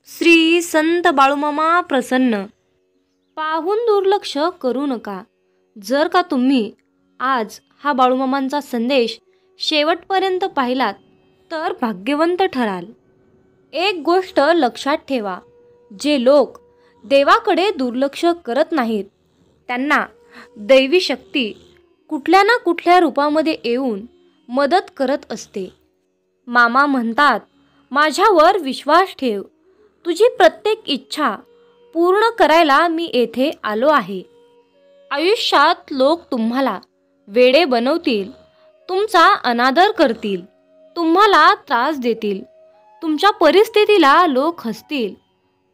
श्री संत बाळूमामा प्रसन्न. पाहून दुर्लक्ष करू नका. जर का तुम्ही आज हा बाळूमामांचा संदेश शेवटपर्यंत पाहिलात तर भाग्यवंत ठराल. एक गोष्ट लक्षात ठेवा, जे लोक देवाकडे दुर्लक्ष करत नाहीत त्यांना दैवी शक्ती कुठल्या ना कुठल्या रूपामध्ये येऊन मदत करत असते. मामा म्हणतात, माझ्यावर विश्वास ठेव, तुझी प्रत्येक इच्छा पूर्ण करायला मी येथे आलो आहे. आयुष्यात लोक तुम्हाला वेडे बनवतील, तुमचा अनादर करतील, तुम्हाला त्रास देतील, तुमच्या परिस्थितीला लोक हसतील,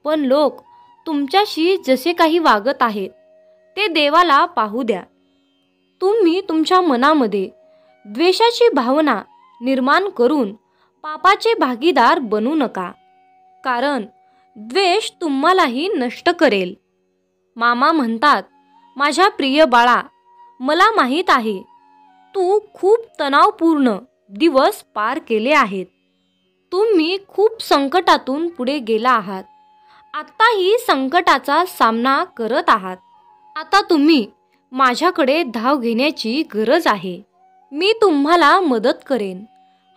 पण लोक तुमच्याशी जसे काही वागत आहेत ते देवाला पाहू द्या. तुम्ही तुमच्या मनामध्ये द्वेषाची भावना निर्माण करून पापाचे भागीदार बनू नका, कारण द्वेष तुम्हालाही नष्ट करेल. मामा म्हणतात, माझ्या प्रिय बाळा, मला माहीत आहे तू खूप तणावपूर्ण दिवस पार केले आहेत. तुम्ही खूप संकटातून पुढे गेला आहात. आत्ताही संकटाचा सामना करत आहात. आता तुम्ही माझ्याकडे धाव घेण्याची गरज आहे. मी तुम्हाला मदत करेन.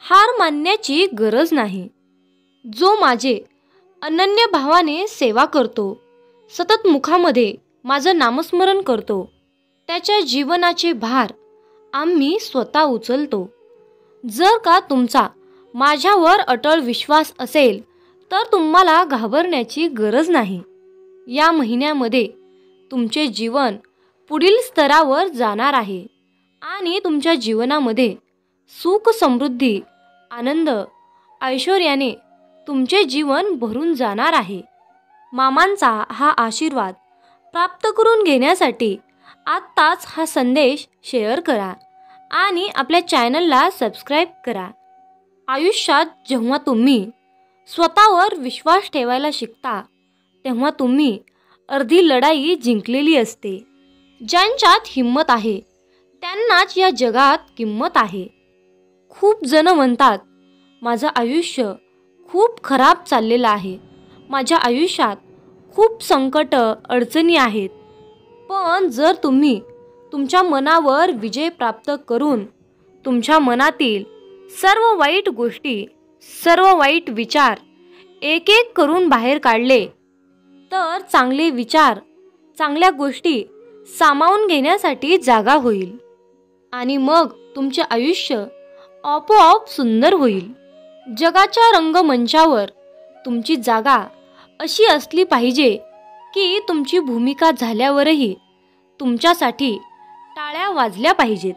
हार मानण्याची गरज नाही. जो माझे अनन्य भावाने सेवा करतो, सतत मुखामध्ये माझं नामस्मरण करतो, त्याच्या जीवनाचे भार आम्ही स्वतः उचलतो. जर का तुमचा माझ्यावर अटळ विश्वास असेल तर तुम्हाला घाबरण्याची गरज नाही. या महिन्यामध्ये तुमचे जीवन पुढील स्तरावर जाणार आहे आणि तुमच्या जीवनामध्ये सुख, समृद्धी, आनंद, ऐश्वर्याने तुमचे जीवन भरून जाणार आहे. मामांचा हा आशीर्वाद प्राप्त करून घेण्यासाठी आत्ताच हा संदेश शेअर करा आणि आपल्या चॅनलला सबस्क्राईब करा. आयुष्यात जेव्हा तुम्ही स्वतःवर विश्वास ठेवायला शिकता तेव्हा तुम्ही अर्धी लढाई जिंकलेली असते. ज्यांच्यात हिंमत आहे त्यांनाच या जगात किंमत आहे. खूप जण म्हणतात, माझं आयुष्य खूप खराब चाललेलं आहे, माझ्या आयुष्यात खूप संकट अडचणी आहेत. पण जर तुम्ही तुमच्या मनावर विजय प्राप्त करून तुमच्या मनातील सर्व वाईट गोष्टी, सर्व वाईट विचार एक एक करून बाहेर काढले तर चांगले विचार, चांगल्या गोष्टी सामावून घेण्यासाठी जागा होईल आणि मग तुमचे आयुष्य आपोआप सुंदर होईल. जगाच्या रंगमंचावर तुमची जागा अशी असली पाहिजे की तुमची भूमिका झाल्यावरही तुमच्यासाठी टाळ्या वाजल्या पाहिजेत.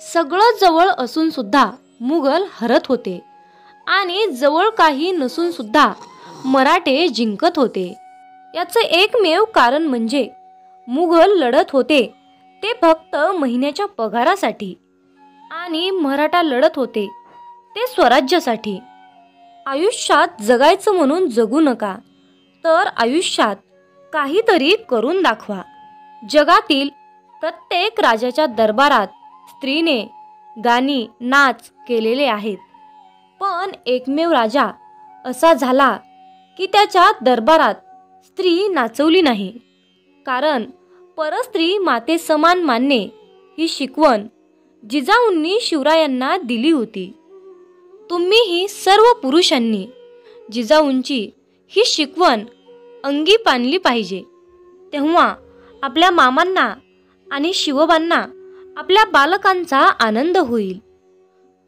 सगळं जवळ असून सुद्धा मुघल हरत होते आणि जवळ काही नसून सुद्धा मराठे जिंकत होते. याचं एकमेव कारण म्हणजे मुघल लढत होते ते फक्त महिन्याच्या पगारासाठी आणि मराठा लढत होते ते स्वराज्यासाठी. आयुष्यात जगायचं म्हणून जगू नका, तर आयुष्यात काहीतरी करून दाखवा. जगातील प्रत्येक राजाच्या दरबारात स्त्रीने गाणी, नाच केलेले आहेत, पण एकमेव राजा असा झाला की त्याच्या दरबारात स्त्री नाचवली नाही. कारण परस्त्री माते समान मानणे ही शिकवण जिजाऊंनी शिवरायांना दिली होती. तुम्हीही सर्व पुरुषांनी जिजाऊंची ही शिकवण अंगी पाणली पाहिजे. तेव्हा आपल्या मामांना आणि शिवबांना आपल्या बालकांचा आनंद होईल.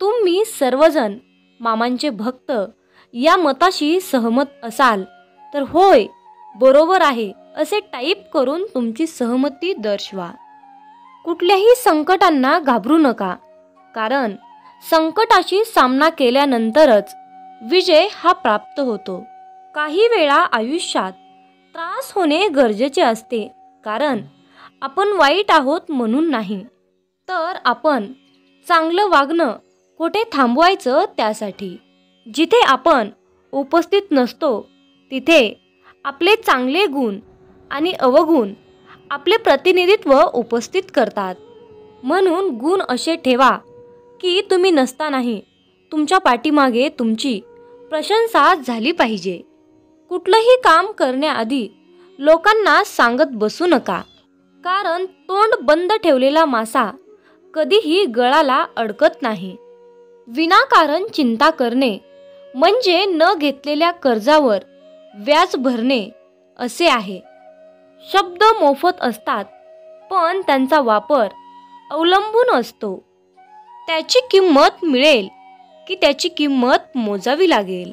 तुम्ही सर्वजण मामांचे भक्त या मताशी सहमत असाल तर होय, बरोबर आहे असे टाईप करून तुमची सहमती दर्शवा. कुठल्याही संकटांना घाबरू नका, कारण संकटाशी सामना केल्यानंतरच विजय हा प्राप्त होतो. काही वेळा आयुष्यात त्रास होणे गरजेचे असते, कारण आपण वाईट आहोत म्हणून नाही, तर आपण चांगलं वागणं कुठे थांबवायचं त्यासाठी. जिथे आपण उपस्थित नसतो तिथे आपले चांगले गुण आणि अवगुण आपले प्रतिनिधित्व उपस्थित करतात. म्हणून गुण असे ठेवा की तुम्ही नसतानाही तुमच्या पाठीमागे तुमची प्रशंसा झाली पाहिजे. कुठलंही काम करण्याआधी लोकांना सांगत बसू नका, कारण तोंड बंद ठेवलेला मासा कधीही गळाला अडकत नाही. विनाकारण चिंता करणे म्हणजे न घेतलेल्या कर्जावर व्याज भरणे असे आहे. शब्द मोफत असतात, पण त्यांचा वापर अवलंबून असतो. त्याची किंमत मिळेल की त्याची किंमत मोजावी लागेल.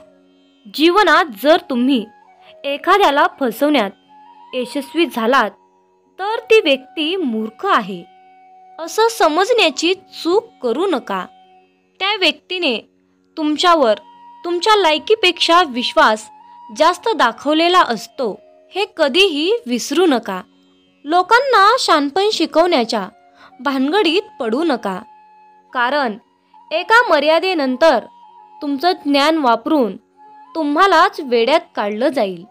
जीवनात जर तुम्ही एखाद्याला फसवण्यात यशस्वी झालात तर ती व्यक्ती मूर्ख आहे असं समजण्याची चूक करू नका. त्या व्यक्तीने तुमच्यावर तुमच्या लायकीपेक्षा विश्वास जास्त दाखवलेला असतो हे कधीही विसरू नका. लोकांना शहाणपण शिकवण्याच्या भानगडीत पडू नका, कारण एका मर्यादेनंतर तुमचं ज्ञान वापरून तुम्हालाच वेड्यात काढलं जाईल.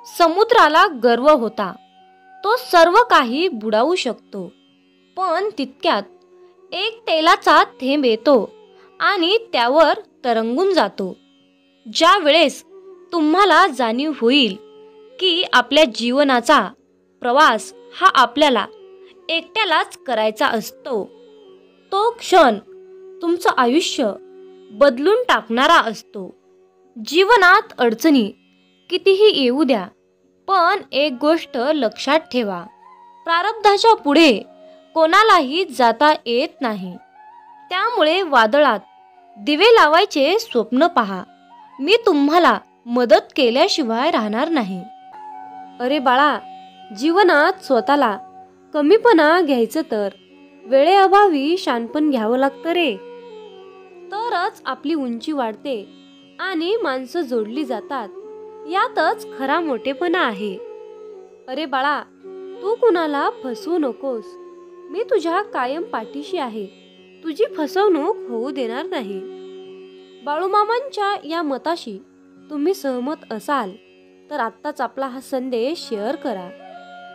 समुद्राला गर्व होता, तो सर्व काही बुडावू शकतो, पण तितक्यात एक तेलाचा थेंब येतो आणि त्यावर तरंगून जातो. ज्या वेळेस तुम्हाला जाणीव होईल की आपल्या जीवनाचा प्रवास हा आपल्याला एकट्यालाच करायचा असतो, तो क्षण तुमचं आयुष्य बदलून टाकणारा असतो. जीवनात अडचणी कितीही येऊ द्या, पण एक गोष्ट लक्षात ठेवा, प्रारब्धाच्या पुढे कोणालाही जाता येत नाही. त्यामुळे वादळात दिवे लावायचे स्वप्न पहा. मी तुम्हाला मदत केल्याशिवाय राहणार नाही. अरे बाळा, जीवनात स्वतःला कमीपणा घ्यायचं तर वेळेअभावी शहाणपण घ्यावं लागतं रे. तरच आपली उंची वाढते आणि माणसं जोडली जातात. यातच खरा मोठेपणा आहे. अरे बाळा, तू कुणाला फसवू नकोस. मी तुझ्या कायम पाठीशी आहे. तुझी फसवणूक होऊ देणार नाही. बाळूमामांच्या या मताशी तुम्ही सहमत असाल तर आत्ताच आपला हा संदेश शेअर करा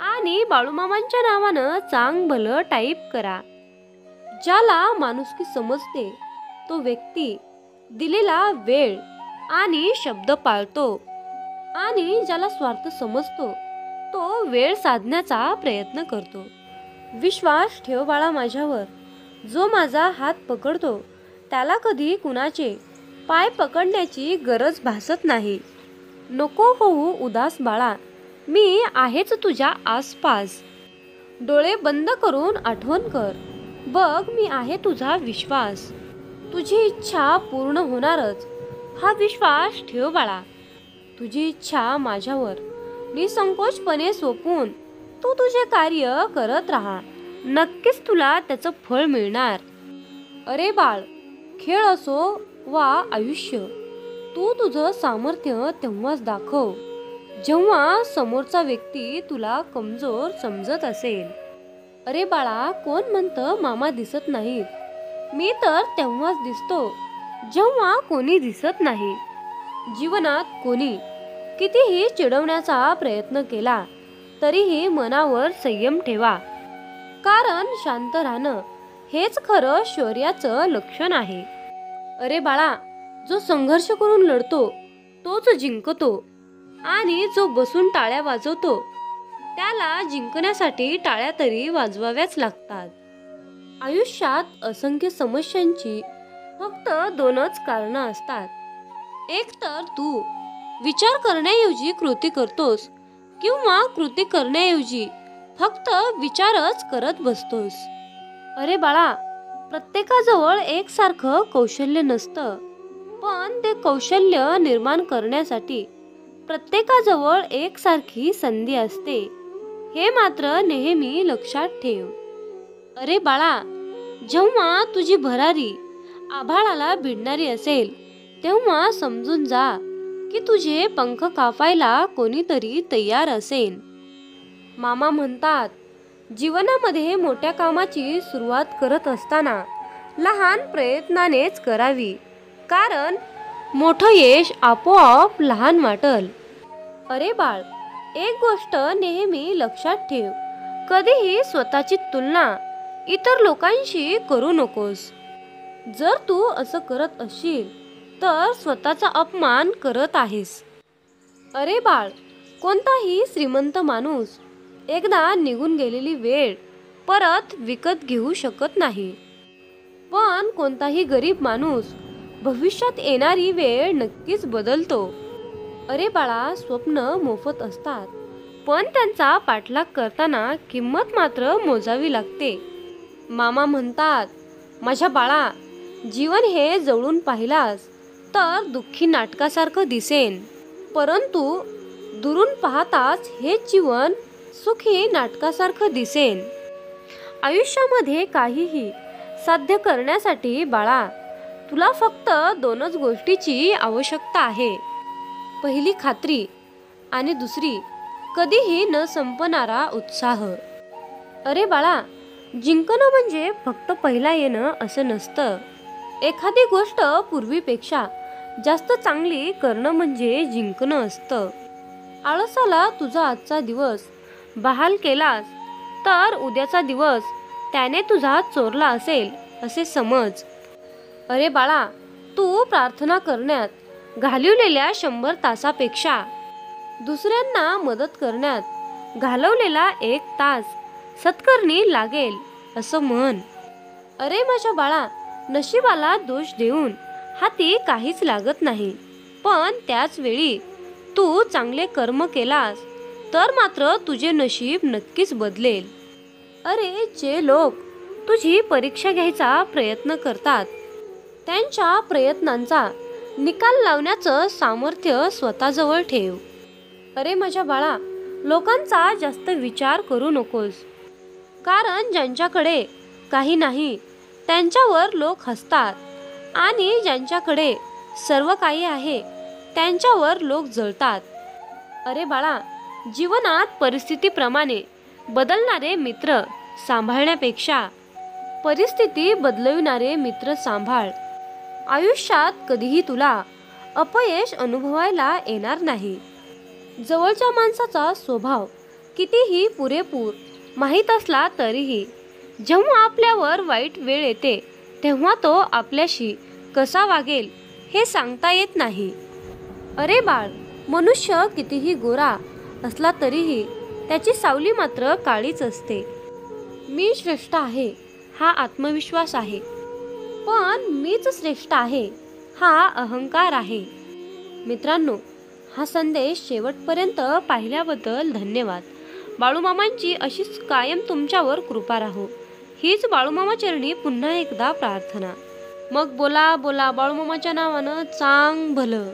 आणि बाळूमामांच्या नावानं चांग भलं टाईप करा. ज्याला माणुसकी समजते तो व्यक्ती दिलेला वेळ आणि शब्द पाळतो, आणि ज्याला स्वार्थ समजतो तो वेळ साधण्याचा प्रयत्न करतो. विश्वास ठेव बाळा माझ्यावर. जो माझा हात पकडतो त्याला कधी कुणाचे पाय पकडण्याची गरज भासत नाही. नको होऊ उदास बाळा, मी आहेच तुझ्या आसपास. डोळे बंद करून आठवण कर, बघ मी आहे तुझा विश्वास. तुझी इच्छा पूर्ण होणारच हा विश्वास ठेव बाळा. तुझी इच्छा माझ्यावर निसंकोचपणे सोपवून तू तुझे कार्य करत राहा. नक्कीच तुला त्याचं फळ मिळणार. अरे बाळ, खेळ असो वा आयुष्य, तू तुझं सामर्थ्य तेव्हाच दाखव जेव्हा समोरचा व्यक्ती तुला कमजोर समजत असेल. अरे बाळा, कोण म्हणतं मामा दिसत नाहीत? मी तर तेव्हाच दिसतो जेव्हा कोणी दिसत नाही. जीवनात कोणी कितीही चिडवण्याचा प्रयत्न केला तरीही मनावर संयम ठेवा, कारण शांत राहणं हेच खरं शौर्याचं लक्षण आहे. अरे बाळा, जो संघर्ष करून लढतो तोच जिंकतो, आणि जो बसून टाळ्या वाजवतो त्याला जिंकण्यासाठी टाळ्या तरी वाजवाव्याच लागतात. आयुष्यात असंख्य समस्यांची फक्त दोनच कारणं असतात. एक तर तू विचार करण्याऐवजी कृती करतोस, किंवा कृती करण्याऐवजी फक्त विचारच करत बसतोस. अरे बाळा, प्रत्येकाजवळ एकसारखं कौशल्य नसतं, पण ते कौशल्य निर्माण करण्यासाठी प्रत्येकाजवळ एकसारखी संधी असते, हे मात्र नेहमी लक्षात ठेव. अरे बाळा, जेव्हा तुझी भरारी आभाळाला भिडणारी असेल तेव्हा समजून जा की तुझे पंख कापायला कोणीतरी तयार असेल. मामा म्हणतात, जीवनामध्ये मोठ्या कामाची सुरुवात करत असताना लहान प्रयत्नानेच करावी, कारण मोठं यश आपोआप लहान वाटल. अरे बाळ, एक गोष्ट नेहमी लक्षात ठेव, कधीही स्वतःची तुलना इतर लोकांशी करू नकोस. जर तू असं करत असशील तर स्वतःचा अपमान करत आहेस. अरे बाळ, कोणताही श्रीमंत माणूस एकदा निघून गेलेली वेळ परत विकत घेऊ शकत नाही, पण कोणताही गरीब माणूस भविष्यात येणारी वेळ नक्कीच बदलतो. अरे बाळा, स्वप्न मोफत असतात, पण त्यांचा पाठलाग करताना किंमत मात्र मोजावी लागते. मामा म्हणतात, माझ्या बाळा, जीवन हे जवळून पाहिलास तर दुःखी नाटकासारखं दिसेन, परंतु दुरून पाहताच हे जीवन सुखी नाटकासारखं दिसेन. आयुष्यामध्ये काहीही साध्य करण्यासाठी बाळा, तुला फक्त दोनच गोष्टीची आवश्यकता आहे. पहिली खात्री आणि दुसरी कधीही न संपणारा उत्साह. अरे बाळा, जिंकणं म्हणजे फक्त पहिला येणं असं नसतं. एखादी गोष्ट पूर्वीपेक्षा जास्त चांगली करणं म्हणजे जिंकणं असतं. आळसाला तुझा आजचा दिवस बहाल केलास तर उद्याचा दिवस त्याने तुझा चोरला असेल असे समज. अरे बाळा, तू प्रार्थना करण्यात घालवलेल्या 100 तासापेक्षा दुसऱ्यांना मदत करण्यात घालवलेला 1 तास सत्कारणी लागेल असं म्हण. अरे माझ्या बाळा, नशिबाला दोष देऊन हाती काहीच लागत नाही, पण त्याच वेळी तू चांगले कर्म केलास तर मात्र तुझे नशीब नक्कीच बदलेल. अरे, जे लोक तुझी परीक्षा घ्यायचा प्रयत्न करतात त्यांच्या प्रयत्नांचा निकाल लावण्याचं सामर्थ्य स्वतःजवळ ठेव. अरे माझ्या बाळा, लोकांचा जास्त विचार करू नकोस, कारण ज्यांच्याकडे काही नाही त्यांच्यावर लोक हसतात आणि ज्यांच्याकडे सर्व काही आहे त्यांच्यावर लोक जळतात. अरे बाळा, जीवनात परिस्थितीप्रमाणे बदलणारे मित्र सांभाळण्यापेक्षा परिस्थिती बदलविणारे मित्र सांभाळ. आयुष्यात कधीही तुला अपयश अनुभवायला येणार नाही. जवळच्या माणसाचा स्वभाव कितीही पुरेपूर माहीत असला तरीही जेव्हा आपल्यावर वाईट वेळ येते तेव्हा तो आपल्याशी कसा वागेल हे सांगता येत नाही. अरे बाळ, मनुष्य कितीही गोरा असला तरीही त्याची सावली मात्र काळीच असते. मी श्रेष्ठ आहे हा आत्मविश्वास आहे, पण मीच श्रेष्ठ आहे हा अहंकार आहे. मित्रांनो, हा संदेश शेवटपर्यंत पाहिल्याबद्दल धन्यवाद. बाळूमामांची अशीच कायम तुमच्यावर कृपा राहो, हीच बाळूमामा चरणी पुन्हा एकदा प्रार्थना. मग बोला बोला बाळूमामाच्या नावानं चांग भलं.